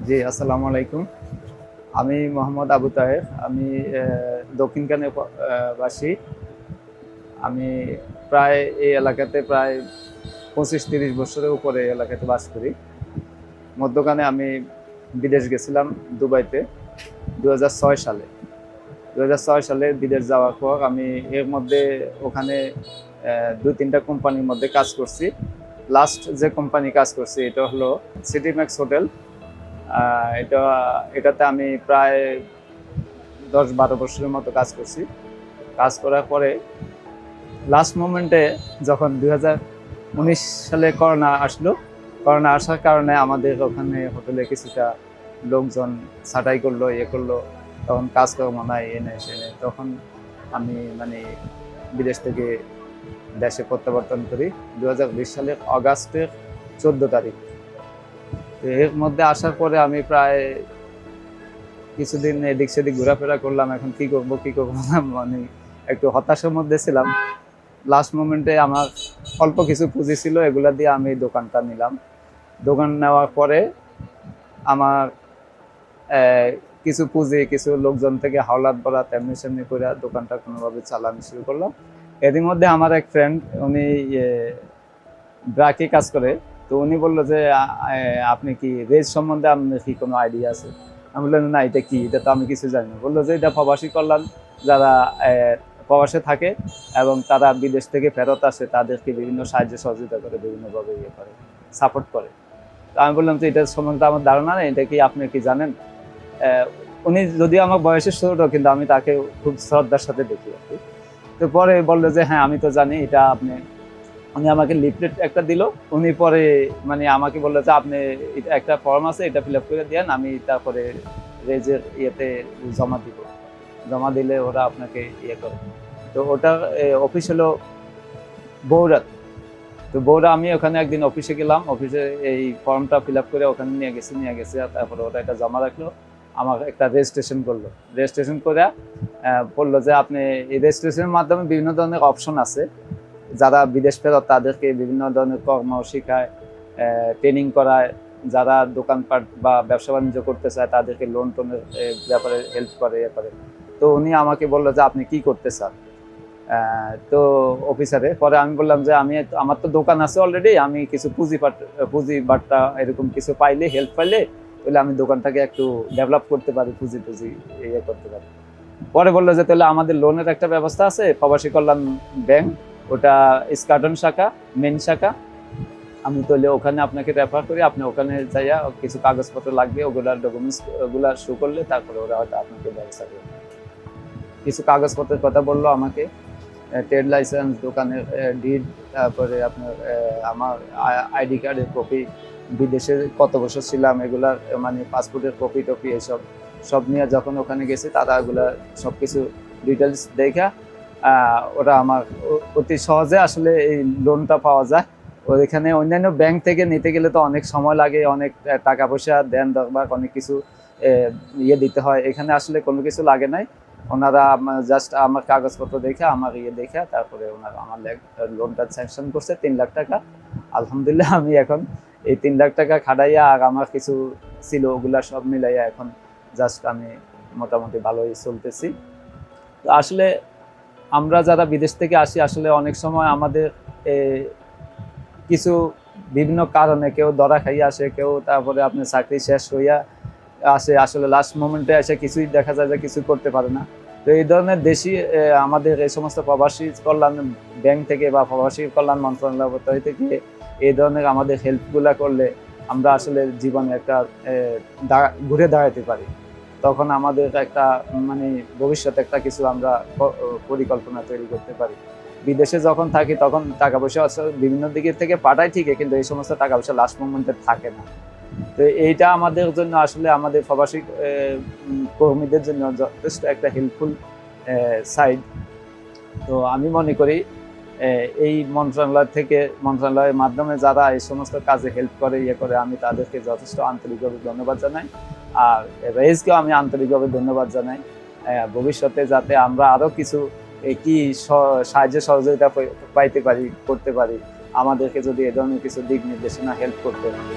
জি, আসসালামু আলাইকুম। আমি মোহাম্মদ আবু তাহের। আমি দক্ষিণকানের বাসী। আমি প্রায় এই এলাকাতে প্রায় ২৫-৩০ বছরের উপরে এই এলাকাতে বাস করি। মধ্যখানে আমি বিদেশ গেছিলাম দুবাইতে ২০০৬ সালে। ২০০৬ সালে বিদেশ যাওয়ার পর আমি এর মধ্যে ওখানে ২-৩টা কোম্পানির মধ্যে কাজ করছি। লাস্ট যে কোম্পানি কাজ করছি এটা হলো সিটি ম্যাক্স হোটেল। এটা এটাতে আমি প্রায় ১০-১২ বছরের মতো কাজ করছি। কাজ করার পরে লাস্ট মোমেন্টে যখন ২০১৯ সালে করোনা আসলো, করোনা আসার কারণে আমাদের ওখানে হোটেলে কিছুটা লোকজন ছাঁটাই করলো, করলো। তখন কাজকর্ম নাই, এনে সে নেই। তখন আমি বিদেশ থেকে দেশে প্রত্যাবর্তন করি ২০২০ সালের অগাস্টের ১৪ তারিখ। এর মধ্যে আসার পরে আমি প্রায় কিছুদিন এদিক সেদিক ঘোরাফেরা করলাম। এখন কি করব না, একটু হতাশার মধ্যে ছিলাম। লাস্ট মোমেন্টে আমার অল্প কিছু পুঁজি ছিল, এগুলা দিয়ে আমি দোকানটা নিলাম। দোকান নেওয়ার পরে আমার কিছু পুঁজি, কিছু লোকজন থেকে হাওলাত ভরা তেমনি সেমনি করে দোকানটা কোনোভাবে চালানো শুরু করলাম। এরই মধ্যে আমার এক ফ্রেন্ড, উনি ব্রাকে কাজ করে। তো উনি বললো যে আপনি কি রেজ সম্বন্ধে আপনার কি কোনো আইডিয়া আছে? আমি বললাম না, এটা কি, এটা তো আমি কিছু জানি না। বললো যে এটা প্রবাসী কল্যাণ, যারা প্রবাসে থাকে এবং তারা বিদেশ থেকে ফেরত আসে তাদেরকে বিভিন্ন সাহায্য সহযোগিতা করে, বিভিন্নভাবে করে, সাপোর্ট করে। তো আমি বললাম যে এটার সম্বন্ধে আমার ধারণা নেই, এটা কি আপনি কি জানেন? উনি যদিও আমার বয়সের ছোট, কিন্তু আমি তাকে খুব শ্রদ্ধার সাথে দেখি আর কি। তো পরে বললো যে হ্যাঁ, আমি তো জানি এটা। উনি আমাকে লিফলেট একটা দিল। উনি পরে আমাকে বললো যে আপনি একটা ফর্ম আছে, এটা ফিল আপ করে দেন, আমি তারপরে রেজের ইয়েতে জমা দিব। জমা দিলে ওরা আপনাকে করে। তো ওটার অফিস হলো বগুড়াতে। তো বগুড়া আমি ওখানে একদিন অফিসে গেলাম। অফিসে এই ফর্মটা ফিল আপ করে ওখানে নিয়ে গেছি। তারপরে ওটা এটা জমা রাখলো। আমার একটা রেজিস্ট্রেশন করলো। রেজিস্ট্রেশন করে বললো যে আপনি এই রেজিস্ট্রেশনের মাধ্যমে বিভিন্ন ধরনের অপশন আছে। যারা বিদেশ ফেরত তাদেরকে বিভিন্ন ধরনের কর্ম শিখায়, ট্রেনিং করায়। যারা দোকানপাট বা ব্যবসা বাণিজ্য করতে চায় তাদেরকে লোন টোনের ব্যাপারে হেল্প করে, করে। তো উনি আমাকে বললো যে আপনি কি করতে চান? তো অফিসারে পরে আমি বললাম যে আমার তো দোকান আছে অলরেডি, আমি কিছু পুঁজি বাট্টা এরকম কিছু পাইলে, হেল্প পাইলে, তাহলে আমি দোকানটাকে একটু ডেভেলপ করতে পারি, পুঁজি করতে পারি। পরে বললো যে তাহলে আমাদের লোনের একটা ব্যবস্থা আছে, প্রবাসী কল্যাণ ব্যাংক, ওটা স্কাটন শাখা, মেন শাখা। আমি তাহলে ওখানে আপনাকে রেফার করি, আপনি ওখানে যাইয়া কিছু কাগজপত্র লাগবে, ওগুলার ডকুমেন্টস ওগুলা শো করলে তারপরে ওরা হয়তো আপনাকে ব্যবস্থা করবে। কিছু কাগজপত্রের কথা বললো আমাকে, ট্রেড লাইসেন্স, দোকানের ডিড, তারপরে আপনার আমার আইডি কার্ডের কপি, বিদেশে কত বছর ছিলাম এগুলার পাসপোর্টের কপি টপি, এসব সব নিয়ে যখন ওখানে গেছি, তারা এগুলা সব কিছু ডিটেলস দেখা ওরা আমার অতি সহজে আসলে এই লোনটা পাওয়া যায়। ওইখানে অন্যান্য ব্যাংক থেকে নিতে গেলে তো অনেক সময় লাগে, অনেক টাকা পয়সা দেন দরকার, অনেক কিছু দিতে হয়। এখানে আসলে কোনো কিছু লাগে নাই। ওনারা জাস্ট আমার কাগজপত্র দেখে, আমার দেখে, তারপরে ওনারা আমার লোনটা স্যাংশন করছে ৩ লাখ টাকা। আলহামদুলিল্লাহ আমি এখন এই ৩ লাখ টাকা খাটাইয়া আর আমার কিছু ছিল ওগুলা সব মিলাইয়া এখন জাস্ট আমি মোটামুটি ভালোই চলতেছি। তো আসলে আমরা যারা বিদেশ থেকে আসি, আসলে অনেক সময় আমাদের কিছু বিভিন্ন কারণে কেউ ধরা খাইয়া আসে, কেউ তারপরে আপনার চাকরি শেষ হইয়া আসে, আসলে লাস্ট মোমেন্টে এসে কিছুই দেখা যায় যে কিছু করতে পারে না। তো এই ধরনের দেশি আমাদের এই সমস্ত প্রবাসী কল্যাণ ব্যাংক থেকে বা প্রবাসী কল্যাণ মন্ত্রণালয় থেকে এই ধরনের আমাদের হেল্পগুলা করলে আমরা আসলে জীবনে একটা ঘুরে দাঁড়াতে পারি। তখন আমাদের একটা ভবিষ্যতে একটা কিছু আমরা পরিকল্পনা তৈরি করতে পারি। বিদেশে যখন থাকি তখন টাকা পয়সা বিভিন্ন দিক থেকে পাঠাই ঠিকই, কিন্তু এই সমস্ত টাকা পয়সা লাস্ট মোমেন্টে থাকে না। তো এইটা আমাদের জন্য আসলে আমাদের প্রবাসী কর্মীদের জন্য যথেষ্ট একটা হেল্পফুল সাইড। তো আমি মনে করি এই মন্ত্রণালয়ের মাধ্যমে যারা এই সমস্ত কাজে হেল্প করে, করে, আমি তাদেরকে যথেষ্ট আন্তরিকভাবে ধন্যবাদ জানাই। আর রেজকেও আমি আন্তরিকভাবে ধন্যবাদ জানাই। ভবিষ্যতে যাতে আমরা আরও কিছু কি সাহায্য সহযোগিতা পাইতে পারি, করতে পারি, আমাদেরকে যদি এ ধরনের কিছু দিক নির্দেশনা হেল্প করতে পারে।